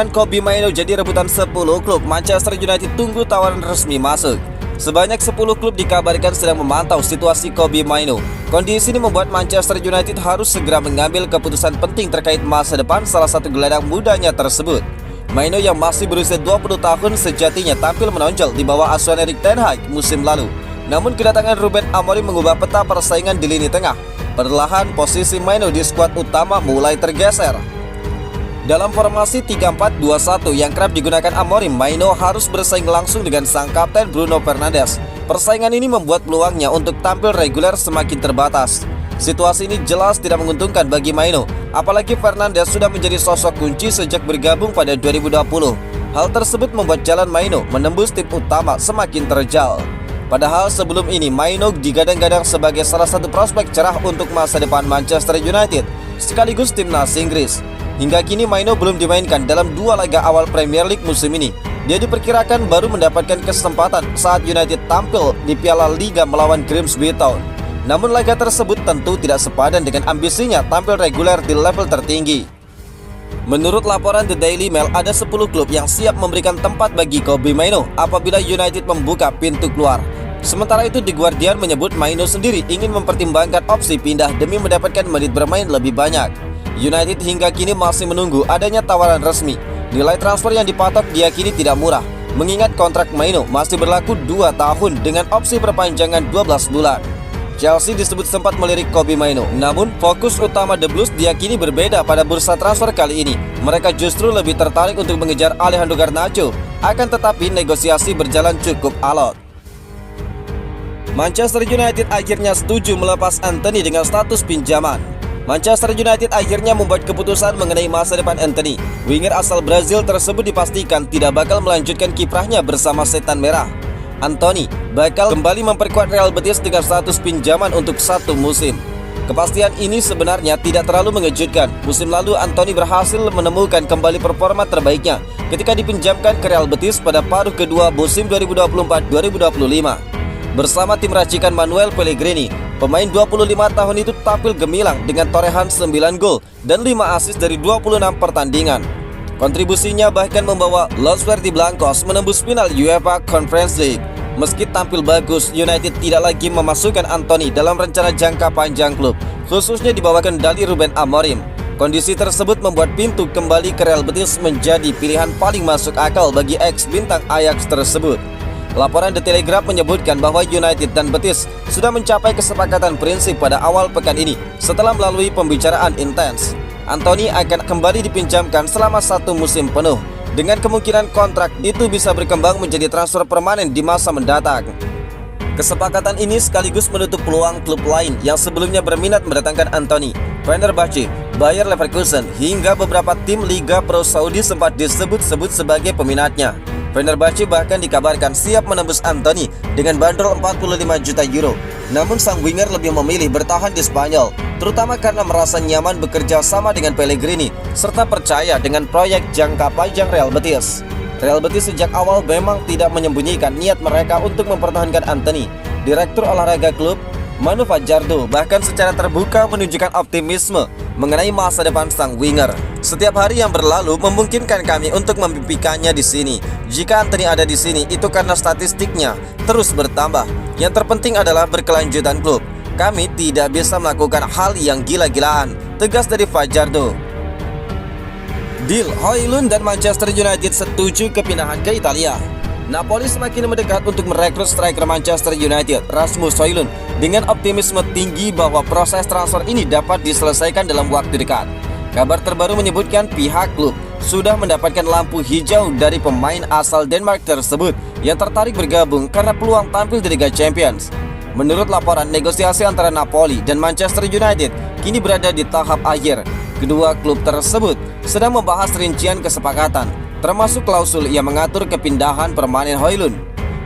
Kobbie Mainoo jadi rebutan 10 klub, Manchester United tunggu tawaran resmi masuk. Sebanyak 10 klub dikabarkan sedang memantau situasi Kobbie Mainoo. Kondisi ini membuat Manchester United harus segera mengambil keputusan penting terkait masa depan salah satu gelandang mudanya tersebut. Mainoo yang masih berusia 20 tahun sejatinya tampil menonjol di bawah asuhan Erik ten Hag musim lalu. Namun kedatangan Ruben Amorim mengubah peta persaingan di lini tengah. Perlahan posisi Mainoo di skuad utama mulai tergeser. Dalam formasi 3-4-2-1 yang kerap digunakan Amorim, Mainoo harus bersaing langsung dengan sang kapten Bruno Fernandes. Persaingan ini membuat peluangnya untuk tampil reguler semakin terbatas. Situasi ini jelas tidak menguntungkan bagi Mainoo, apalagi Fernandes sudah menjadi sosok kunci sejak bergabung pada 2020. Hal tersebut membuat jalan Mainoo menembus tim utama semakin terjal. Padahal sebelum ini Mainoo digadang-gadang sebagai salah satu prospek cerah untuk masa depan Manchester United, sekaligus timnas Inggris. Hingga kini Mainoo belum dimainkan dalam 2 laga awal Premier League musim ini. Dia diperkirakan baru mendapatkan kesempatan saat United tampil di Piala Liga melawan Grimsby Town. Namun laga tersebut tentu tidak sepadan dengan ambisinya tampil reguler di level tertinggi. Menurut laporan The Daily Mail, ada 10 klub yang siap memberikan tempat bagi Kobbie Mainoo apabila United membuka pintu keluar. Sementara itu The Guardian menyebut Mainoo sendiri ingin mempertimbangkan opsi pindah demi mendapatkan menit bermain lebih banyak. United hingga kini masih menunggu adanya tawaran resmi. Nilai transfer yang dipatok diyakini tidak murah, mengingat kontrak Mainoo masih berlaku 2 tahun dengan opsi perpanjangan 12 bulan. Chelsea disebut sempat melirik Kobbie Mainoo, namun fokus utama The Blues diyakini berbeda pada bursa transfer kali ini. Mereka justru lebih tertarik untuk mengejar Alejandro Garnacho, akan tetapi negosiasi berjalan cukup alot. Manchester United akhirnya setuju melepas Antony dengan status pinjaman. Manchester United akhirnya membuat keputusan mengenai masa depan Antony. Winger asal Brazil tersebut dipastikan tidak bakal melanjutkan kiprahnya bersama Setan Merah. Antony bakal kembali memperkuat Real Betis dengan status pinjaman untuk 1 musim. Kepastian ini sebenarnya tidak terlalu mengejutkan. Musim lalu Antony berhasil menemukan kembali performa terbaiknya ketika dipinjamkan ke Real Betis pada paruh kedua musim 2024-2025. Bersama tim racikan Manuel Pellegrini, pemain 25 tahun itu tampil gemilang dengan torehan 9 gol dan 5 assist dari 26 pertandingan. Kontribusinya bahkan membawa Los Verdiblancos menembus final UEFA Conference League. Meski tampil bagus, United tidak lagi memasukkan Antony dalam rencana jangka panjang klub, khususnya di bawah kendali Ruben Amorim. Kondisi tersebut membuat pintu kembali ke Real Betis menjadi pilihan paling masuk akal bagi ex-bintang Ajax tersebut. Laporan The Telegraph menyebutkan bahwa United dan Betis sudah mencapai kesepakatan prinsip pada awal pekan ini setelah melalui pembicaraan intens. Antony akan kembali dipinjamkan selama 1 musim penuh, dengan kemungkinan kontrak itu bisa berkembang menjadi transfer permanen di masa mendatang. Kesepakatan ini sekaligus menutup peluang klub lain yang sebelumnya berminat mendatangkan Antony. Fenerbahce, Bayer Leverkusen, hingga beberapa tim Liga Pro Saudi sempat disebut-sebut sebagai peminatnya. Fenerbahce bahkan dikabarkan siap menembus Antony dengan bandrol 45 juta euro. Namun sang winger lebih memilih bertahan di Spanyol, terutama karena merasa nyaman bekerja sama dengan Pellegrini serta percaya dengan proyek jangka panjang Real Betis. Real Betis sejak awal memang tidak menyembunyikan niat mereka untuk mempertahankan Antony. Direktur olahraga klub Manu Fajardo bahkan secara terbuka menunjukkan optimisme mengenai masa depan sang winger. Setiap hari yang berlalu memungkinkan kami untuk memimpikannya di sini. Jika Antony ada di sini, itu karena statistiknya terus bertambah. Yang terpenting adalah berkelanjutan klub. Kami tidak bisa melakukan hal yang gila-gilaan, tegas dari Fajardo. Deal Højlund dan Manchester United setuju kepindahan ke Italia. Napoli semakin mendekat untuk merekrut striker Manchester United, Rasmus Højlund, dengan optimisme tinggi bahwa proses transfer ini dapat diselesaikan dalam waktu dekat. Kabar terbaru menyebutkan pihak klub sudah mendapatkan lampu hijau dari pemain asal Denmark tersebut yang tertarik bergabung karena peluang tampil di Liga Champions. Menurut laporan, negosiasi antara Napoli dan Manchester United kini berada di tahap akhir. Kedua klub tersebut sedang membahas rincian kesepakatan, termasuk klausul yang mengatur kepindahan permanen Højlund.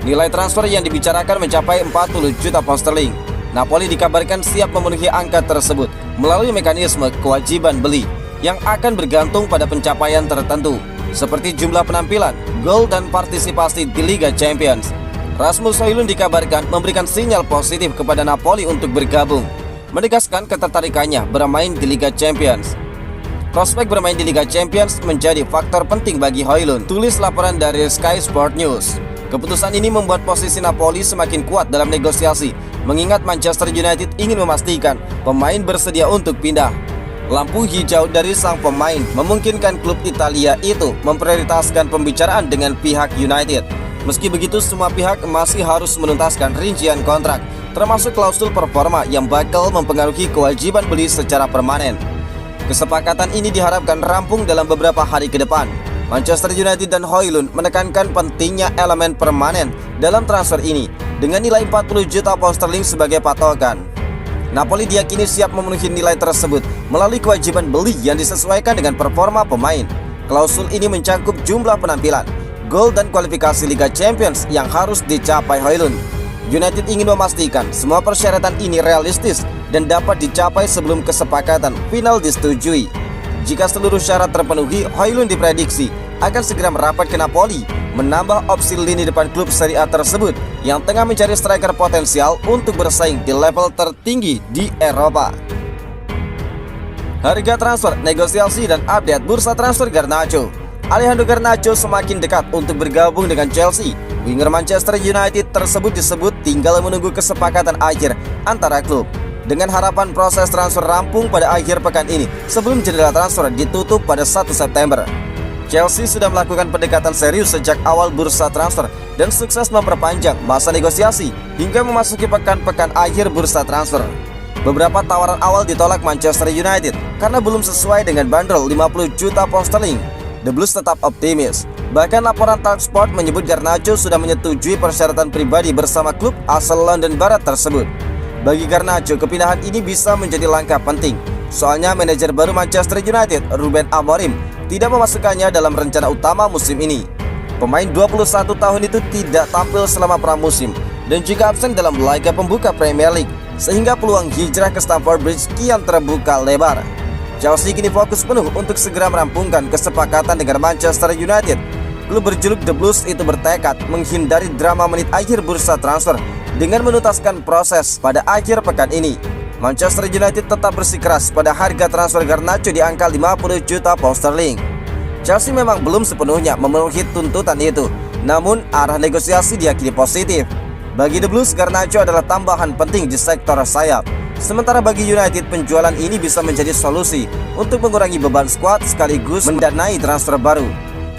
Nilai transfer yang dibicarakan mencapai 40 juta pound sterling. Napoli dikabarkan siap memenuhi angka tersebut melalui mekanisme kewajiban beli yang akan bergantung pada pencapaian tertentu, seperti jumlah penampilan, gol, dan partisipasi di Liga Champions. Rasmus Højlund dikabarkan memberikan sinyal positif kepada Napoli untuk bergabung, menegaskan ketertarikannya bermain di Liga Champions. Prospek bermain di Liga Champions menjadi faktor penting bagi Højlund, tulis laporan dari Sky Sport News. Keputusan ini membuat posisi Napoli semakin kuat dalam negosiasi, mengingat Manchester United ingin memastikan pemain bersedia untuk pindah. Lampu hijau dari sang pemain memungkinkan klub Italia itu memprioritaskan pembicaraan dengan pihak United. Meski begitu, semua pihak masih harus menuntaskan rincian kontrak, termasuk klausul performa yang bakal mempengaruhi kewajiban beli secara permanen. Kesepakatan ini diharapkan rampung dalam beberapa hari ke depan. Manchester United dan Højlund menekankan pentingnya elemen permanen dalam transfer ini dengan nilai 40 juta pound sterling sebagai patokan. Napoli diyakini siap memenuhi nilai tersebut melalui kewajiban beli yang disesuaikan dengan performa pemain. Klausul ini mencakup jumlah penampilan, gol dan kualifikasi Liga Champions yang harus dicapai Højlund. United ingin memastikan semua persyaratan ini realistis dan dapat dicapai sebelum kesepakatan final disetujui. Jika seluruh syarat terpenuhi, Højlund diprediksi akan segera merapat ke Napoli, menambah opsi lini depan klub Serie A tersebut yang tengah mencari striker potensial untuk bersaing di level tertinggi di Eropa. Harga transfer, negosiasi, dan update bursa transfer Garnacho. Alejandro Garnacho semakin dekat untuk bergabung dengan Chelsea. Winger Manchester United tersebut disebut tinggal menunggu kesepakatan akhir antara klub, dengan harapan proses transfer rampung pada akhir pekan ini sebelum jendela transfer ditutup pada 1 September. Chelsea sudah melakukan pendekatan serius sejak awal bursa transfer dan sukses memperpanjang masa negosiasi hingga memasuki pekan-pekan akhir bursa transfer. Beberapa tawaran awal ditolak Manchester United karena belum sesuai dengan bandrol 50 juta pound sterling. The Blues tetap optimis. Bahkan laporan Talksport menyebut Garnacho sudah menyetujui persyaratan pribadi bersama klub asal London Barat tersebut. Bagi Garnacho, kepindahan ini bisa menjadi langkah penting. Soalnya manajer baru Manchester United, Ruben Amorim, tidak memasukkannya dalam rencana utama musim ini. Pemain 21 tahun itu tidak tampil selama pramusim dan juga absen dalam laga pembuka Premier League, sehingga peluang hijrah ke Stamford Bridge kian terbuka lebar. Chelsea kini fokus penuh untuk segera merampungkan kesepakatan dengan Manchester United. Klub berjuluk The Blues itu bertekad menghindari drama menit akhir bursa transfer dengan menuntaskan proses pada akhir pekan ini. Manchester United tetap bersikeras pada harga transfer Garnacho di angka 50 juta pound sterling. Chelsea memang belum sepenuhnya memenuhi tuntutan itu, namun arah negosiasi diyakini positif. Bagi The Blues, Garnacho adalah tambahan penting di sektor sayap. Sementara bagi United, penjualan ini bisa menjadi solusi untuk mengurangi beban skuad sekaligus mendanai transfer baru.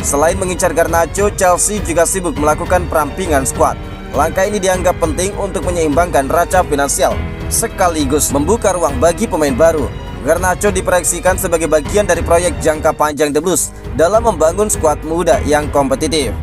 Selain mengincar Garnacho, Chelsea juga sibuk melakukan perampingan skuad. Langkah ini dianggap penting untuk menyeimbangkan neraca finansial sekaligus membuka ruang bagi pemain baru. Garnacho diproyeksikan sebagai bagian dari proyek jangka panjang The Blues dalam membangun skuad muda yang kompetitif.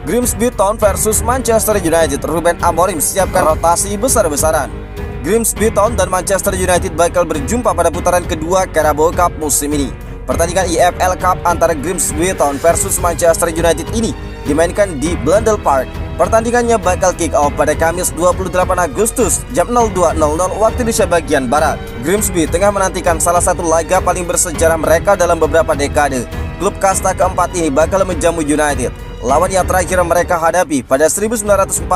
Grimsby Town versus Manchester United. Ruben Amorim siapkan rotasi besar-besaran. Grimsby Town dan Manchester United bakal berjumpa pada putaran kedua Carabao Cup musim ini. Pertandingan EFL Cup antara Grimsby Town versus Manchester United ini dimainkan di Blundell Park. Pertandingannya bakal kick off pada Kamis 28 Agustus jam 02.00 waktu Indonesia bagian Barat. Grimsby tengah menantikan salah satu laga paling bersejarah mereka dalam beberapa dekade. Klub kasta keempat ini bakal menjamu United, lawan yang terakhir mereka hadapi pada 1948.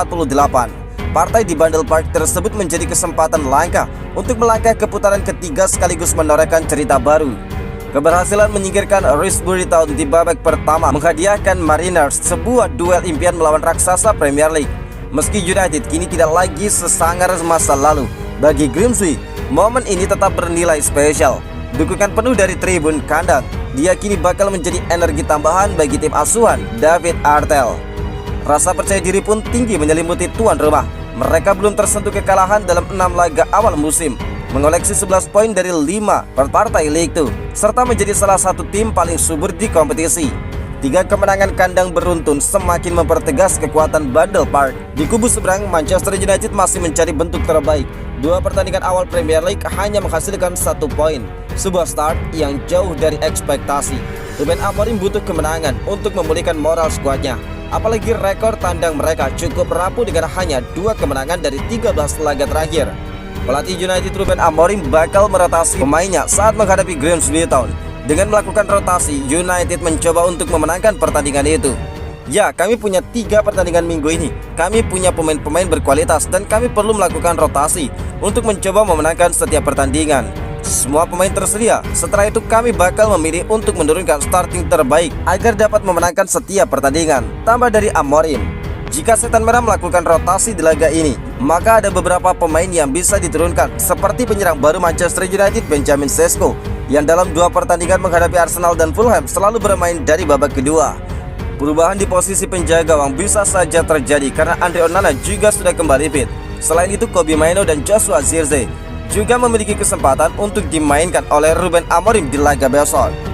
Partai di Blundell Park tersebut menjadi kesempatan langka untuk melangkah ke putaran ketiga sekaligus menorehkan cerita baru. Keberhasilan menyingkirkan Hillsborough Town di babak pertama menghadiahkan Mariners sebuah duel impian melawan raksasa Premier League. Meski United kini tidak lagi sesangar masa lalu, bagi Grimsby, momen ini tetap bernilai spesial. Dukungan penuh dari tribun kandang diyakini bakal menjadi energi tambahan bagi tim asuhan David Artell. Rasa percaya diri pun tinggi menyelimuti tuan rumah. Mereka belum tersentuh kekalahan dalam 6 laga awal musim, mengoleksi 11 poin dari 5 per partai League 2, serta menjadi salah satu tim paling subur di kompetisi. 3 kemenangan kandang beruntun semakin mempertegas kekuatan Blundell Park. Di kubu seberang, Manchester United masih mencari bentuk terbaik. 2 pertandingan awal Premier League hanya menghasilkan 1 poin, sebuah start yang jauh dari ekspektasi. Ruben Amorim butuh kemenangan untuk memulihkan moral skuadnya. Apalagi rekor tandang mereka cukup rapuh dengan hanya 2 kemenangan dari 13 laga terakhir. Pelatih United Ruben Amorim bakal merotasi pemainnya saat menghadapi Grimsby Town. Dengan melakukan rotasi, United mencoba untuk memenangkan pertandingan itu. Ya, kami punya 3 pertandingan minggu ini. Kami punya pemain-pemain berkualitas dan kami perlu melakukan rotasi untuk mencoba memenangkan setiap pertandingan. Semua pemain tersedia. Setelah itu kami bakal memilih untuk menurunkan starting terbaik agar dapat memenangkan setiap pertandingan. Tambah dari Amorim, jika Setan Merah melakukan rotasi di laga ini, maka ada beberapa pemain yang bisa diturunkan, seperti penyerang baru Manchester United Benjamin Sesko yang dalam 2 pertandingan menghadapi Arsenal dan Fulham selalu bermain dari babak kedua. Perubahan di posisi penjaga gawang bisa saja terjadi karena Andre Onana juga sudah kembali fit. Selain itu, Kobbie Mainoo dan Joshua Zirkzee juga memiliki kesempatan untuk dimainkan oleh Ruben Amorim di laga besok.